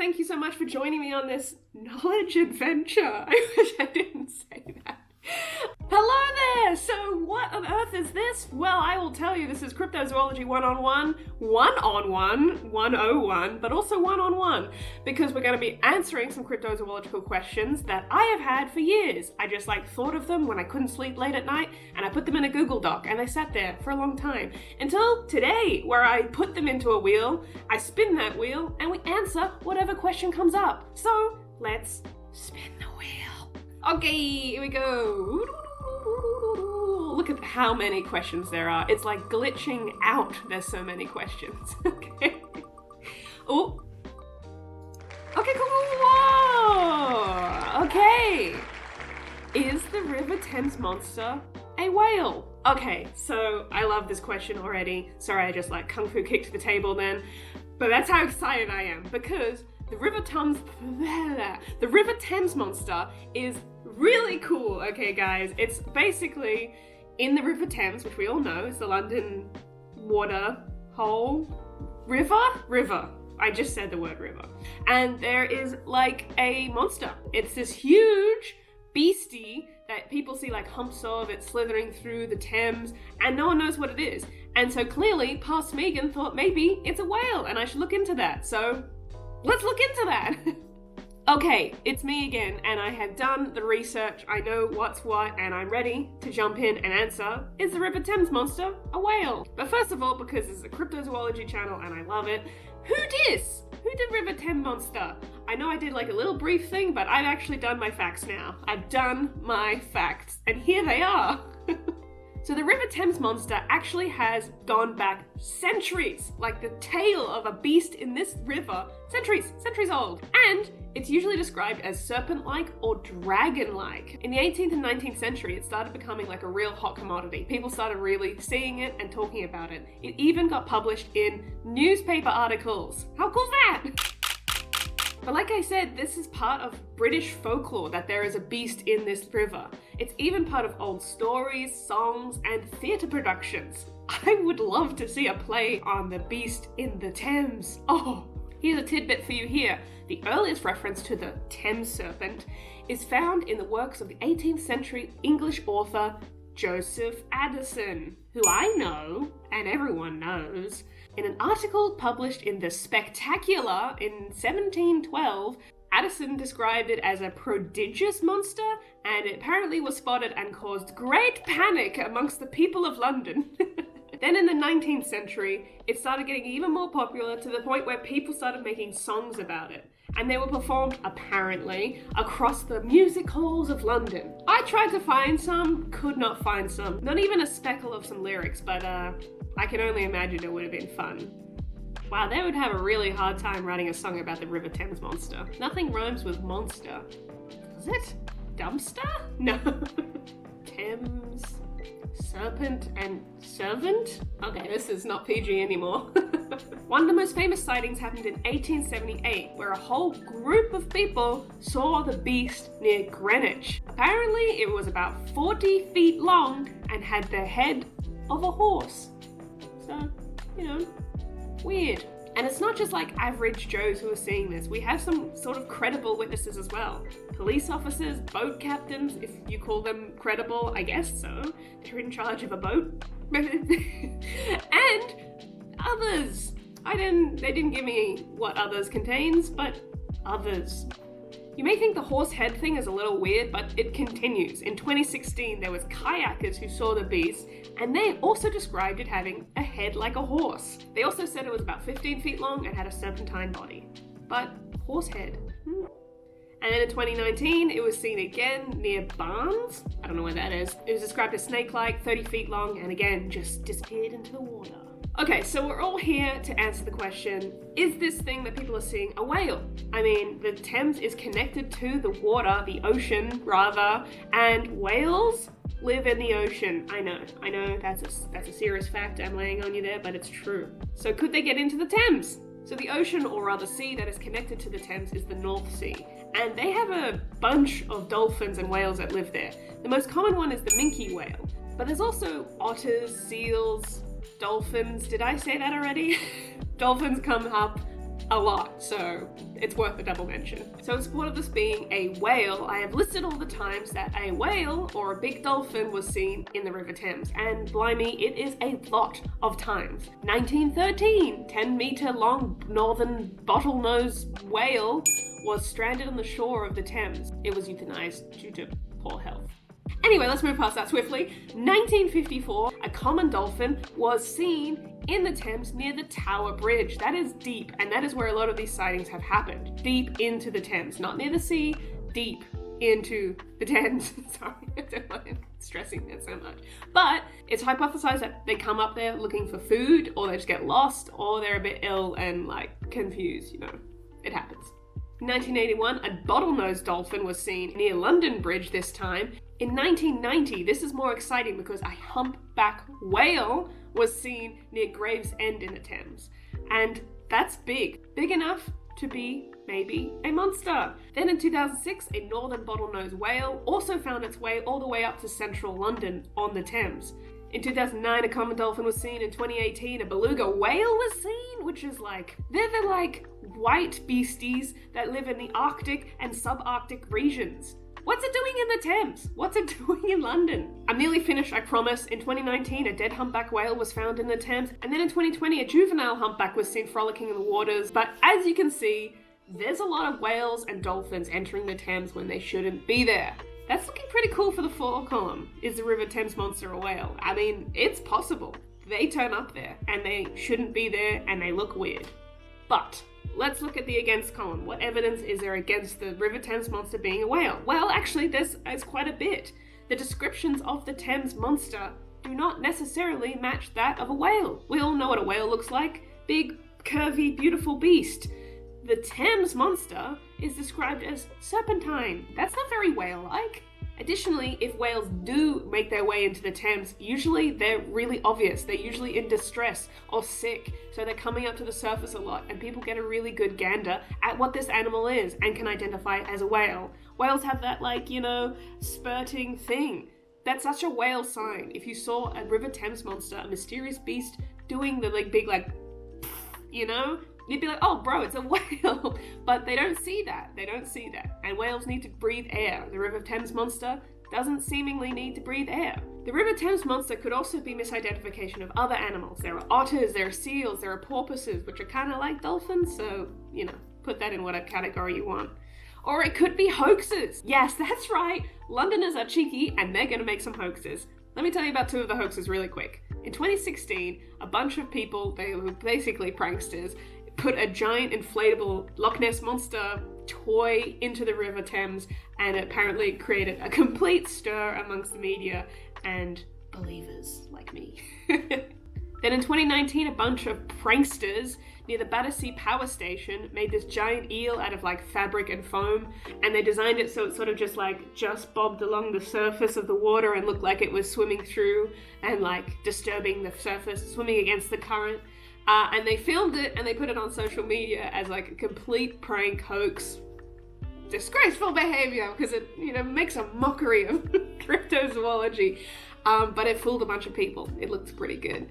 thank you so much for joining me on this knowledge adventure. I wish I didn't say that. Hello there! So what on earth is this? Well, I will tell you, this is Cryptozoology 101, but also one-on-one, because we're going to be answering some cryptozoological questions that I have had for years. I just thought of them when I couldn't sleep late at night, and I put them in a Google Doc, and they sat there for a long time. Until today, where I put them into a wheel, I spin that wheel, and we answer whatever question comes up. So, let's spin the wheel. Okay, here we go. Look at how many questions there are. It's like glitching out. There's so many questions. Okay. Oh. Okay, cool. Whoa. Okay. Is the River Thames monster a whale? Okay, so I love this question already. Sorry, I just kung fu kicked the table then. But that's how excited I am, because the River Thames monster is really cool, okay guys? It's basically in the River Thames, which we all know is the London water hole. River. I just said the word river. And there is a monster. It's this huge beastie that people see humps of. It's slithering through the Thames and no one knows what it is. And so clearly, past Megan thought maybe it's a whale and I should look into that. So let's look into that. Okay, it's me again, and I have done the research. I know what's what, and I'm ready to jump in and answer, is the River Thames monster a whale? But first of all, because this is a cryptozoology channel and I love it, who dis? Who did River Thames monster? I know I did a little brief thing, but I've actually done my facts now. I've done my facts, and here they are. So the River Thames monster actually has gone back centuries, the tale of a beast in this river, centuries old. And it's usually described as serpent-like or dragon-like. In the 18th and 19th century, it started becoming a real hot commodity. People started really seeing it and talking about it. It even got published in newspaper articles. How cool is that? But like I said, this is part of British folklore that there is a beast in this river. It's even part of old stories, songs, and theatre productions. I would love to see a play on the beast in the Thames. Oh, here's a tidbit for you here. The earliest reference to the Thames serpent is found in the works of the 18th century English author Joseph Addison, who I know, and everyone knows. In an article published in The Spectacular in 1712, Addison described it as a prodigious monster, and it apparently was spotted and caused great panic amongst the people of London. Then in the 19th century, it started getting even more popular to the point where people started making songs about it. And they were performed, apparently, across the music halls of London. I tried to find some, could not find some. Not even a speckle of some lyrics, but I can only imagine it would have been fun. Wow, they would have a really hard time writing a song about the River Thames monster. Nothing rhymes with monster. Does it? Dumpster? No. Thames, serpent, and servant? Okay, this is not PG anymore. One of the most famous sightings happened in 1878, where a whole group of people saw the beast near Greenwich. Apparently, it was about 40 feet long and had the head of a horse. So, weird. And it's not just average Joes who are seeing this. We have some sort of credible witnesses as well. Police officers, boat captains, if you call them credible, I guess so. They're in charge of a boat. And others. They didn't give me what others contains, but others. You may think the horse head thing is a little weird, but it continues. In 2016, there was kayakers who saw the beast, and they also described it having a head like a horse. They also said it was about 15 feet long and had a serpentine body. But horse head. And then in 2019, it was seen again near Barnes. I don't know where that is. It was described as snake-like, 30 feet long, and again, just disappeared into the water. Okay, so we're all here to answer the question, is this thing that people are seeing a whale? I mean, the Thames is connected to the water, the ocean, rather, and whales live in the ocean. I know, that's a serious fact I'm laying on you there, but it's true. So could they get into the Thames? So the ocean, or rather sea, that is connected to the Thames is the North Sea, and they have a bunch of dolphins and whales that live there. The most common one is the minke whale, but there's also otters, seals, dolphins. Did I say that already? Dolphins come up a lot, so it's worth a double mention. So in support of this being a whale, I have listed all the times that a whale or a big dolphin was seen in the River Thames, and blimey, it is a lot of times. 1913, 10-meter long northern bottlenose whale was stranded on the shore of the Thames. It was euthanized due to poor health. Anyway, let's move past that swiftly. 1954, a common dolphin was seen in the Thames near the Tower Bridge. That is deep, and that is where a lot of these sightings have happened. Deep into the Thames, not near the sea, deep into the Thames. Sorry, I don't mind stressing that so much. But it's hypothesized that they come up there looking for food, or they just get lost, or they're a bit ill and like confused, you know. It happens. In 1981, a bottlenose dolphin was seen near London Bridge this time. In 1990, this is more exciting because a humpback whale was seen near Gravesend in the Thames. And that's big. Big enough to be maybe a monster. Then in 2006, a northern bottlenose whale also found its way all the way up to central London on the Thames. In 2009, a common dolphin was seen. In 2018, a beluga whale was seen, which is like, they're the like white beasties that live in the Arctic and subarctic regions. What's it doing in the Thames? What's it doing in London? I'm nearly finished, I promise. In 2019, a dead humpback whale was found in the Thames. And then in 2020, a juvenile humpback was seen frolicking in the waters. But as you can see, there's a lot of whales and dolphins entering the Thames when they shouldn't be there. That's looking pretty cool for the fall column. Is the River Thames monster a whale? I mean, it's possible. They turn up there and they shouldn't be there and they look weird. But let's look at the against column. What evidence is there against the River Thames monster being a whale? Well, actually, there's quite a bit. The descriptions of the Thames monster do not necessarily match that of a whale. We all know what a whale looks like. Big, curvy, beautiful beast. The Thames monster is described as serpentine. That's not very whale-like. Additionally, if whales do make their way into the Thames, usually they're really obvious. They're usually in distress or sick, so they're coming up to the surface a lot, and people get a really good gander at what this animal is and can identify it as a whale. Whales have that, like, you know, spurting thing. That's such a whale sign. If you saw a River Thames monster, a mysterious beast, doing the like big, like, you know, you'd be like, oh bro, it's a whale. But they don't see that. They don't see that. And whales need to breathe air. The River Thames monster doesn't seemingly need to breathe air. The River Thames monster could also be misidentification of other animals. There are otters, there are seals, there are porpoises, which are kind of like dolphins. So, you know, put that in whatever category you want. Or it could be hoaxes. Yes, that's right. Londoners are cheeky and they're going to make some hoaxes. Let me tell you about two of the hoaxes really quick. In 2016, a bunch of people, they were basically pranksters, put a giant inflatable Loch Ness monster toy into the River Thames and apparently created a complete stir amongst the media and believers like me. Then in 2019, a bunch of pranksters near the Battersea Power Station made this giant eel out of like fabric and foam, and they designed it so it sort of just bobbed along the surface of the water and looked like it was swimming through and like disturbing the surface, swimming against the current. And they filmed it and they put it on social media as like a complete prank hoax. Disgraceful behavior because it, you know, makes a mockery of cryptozoology. But it fooled a bunch of people. It looks pretty good.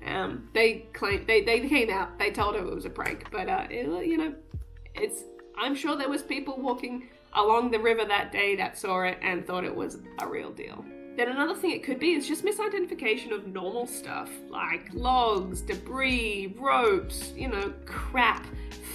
They claimed, they came out, they told her it was a prank, but I'm sure there was people walking along the river that day that saw it and thought it was a real deal. Then another thing it could be is just misidentification of normal stuff, like logs, debris, ropes, you know, crap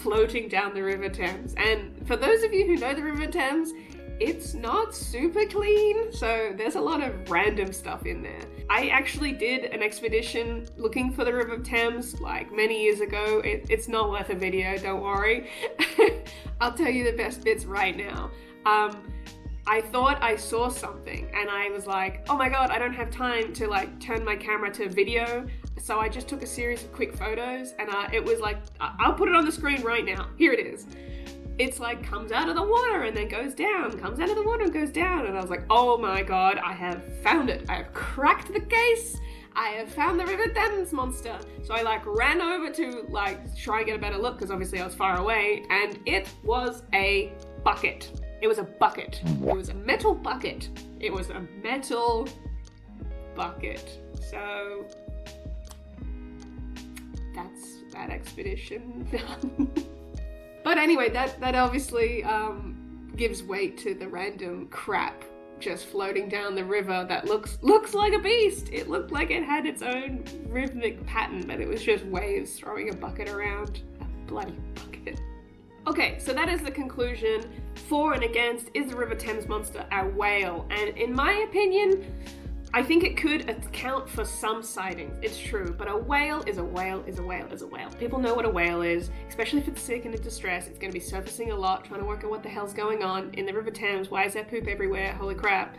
floating down the River Thames. And for those of you who know the River Thames, it's not super clean, so there's a lot of random stuff in there. I actually did an expedition looking for the River Thames like many years ago. It's not worth a video, don't worry. I'll tell you the best bits right now. I thought I saw something and I was like, oh my god, I don't have time to like turn my camera to video. So I just took a series of quick photos and it was like, I'll put it on the screen right now. Here it is. It's like comes out of the water and then goes down, comes out of the water and goes down. And I was like, oh my god, I have found it. I have cracked the case. I have found the River Thames monster. So I like ran over to like try and get a better look because obviously I was far away, and it was a bucket. It was a bucket. It was a metal bucket. It was a metal bucket. So that's that expedition done. But anyway, that obviously gives weight to the random crap just floating down the river that looks like a beast. It looked like it had its own rhythmic pattern, but it was just waves throwing a bucket around. A bloody bucket. Okay, so that is the conclusion. For and against, is the River Thames monster a whale? And in my opinion, I think it could account for some sightings. It's true, but a whale is a whale is a whale is a whale. People know what a whale is, especially if it's sick and in distress. It's going to be surfacing a lot, trying to work out what the hell's going on in the River Thames. Why is there poop everywhere? Holy crap.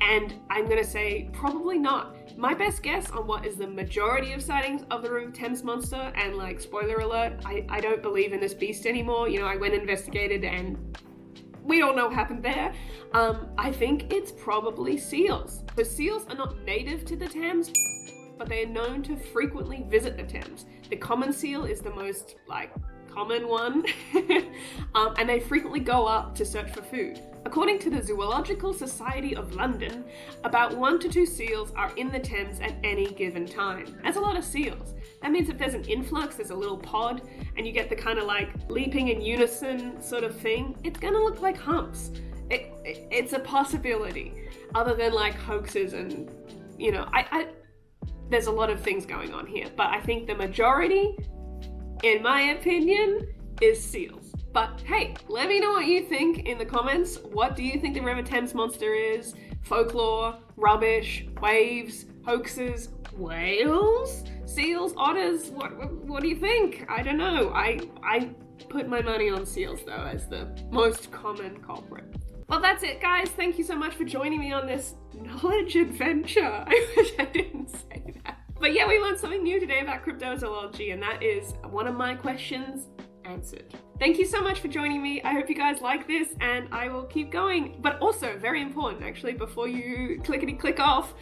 And I'm going to say probably not. My best guess on what is the majority of sightings of the River Thames monster, and like, spoiler alert, I don't believe in this beast anymore. You know, I went and investigated and we all know what happened there. I think it's probably seals. So seals are not native to the Thames, but they are known to frequently visit the Thames. The common seal is the most common one, and they frequently go up to search for food. According to the Zoological Society of London, about 1 to 2 seals are in the Thames at any given time. That's a lot of seals. That means if there's an influx, there's a little pod, and you get the kind of leaping in unison sort of thing, it's gonna look like humps. It's a possibility, other than hoaxes and, you know, there's a lot of things going on here, but I think the majority, in my opinion, is seals. But hey, let me know what you think in the comments. What do you think the River Thames monster is? Folklore, rubbish, waves, hoaxes, whales, seals, otters? What do you think? I don't know. I put my money on seals though as the most common culprit. Well, that's it, guys. Thank you so much for joining me on this knowledge adventure. I wish I didn't say that. But yeah, we learned something new today about cryptozoology, and that is one of my questions answered. Thank you so much for joining me. I hope you guys like this, and I will keep going. But also, very important actually, before you click off,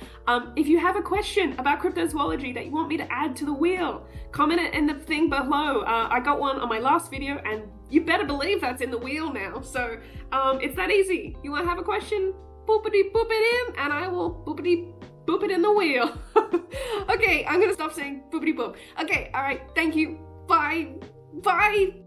if you have a question about cryptozoology that you want me to add to the wheel, comment it in the thing below. I got one on my last video, and you better believe that's in the wheel now. So it's that easy. You want to have a question? Boopity boop it in, and I will boopity boop it in the wheel. Okay, I'm gonna stop saying boopity boop. Okay, all right, thank you. Bye. Bye.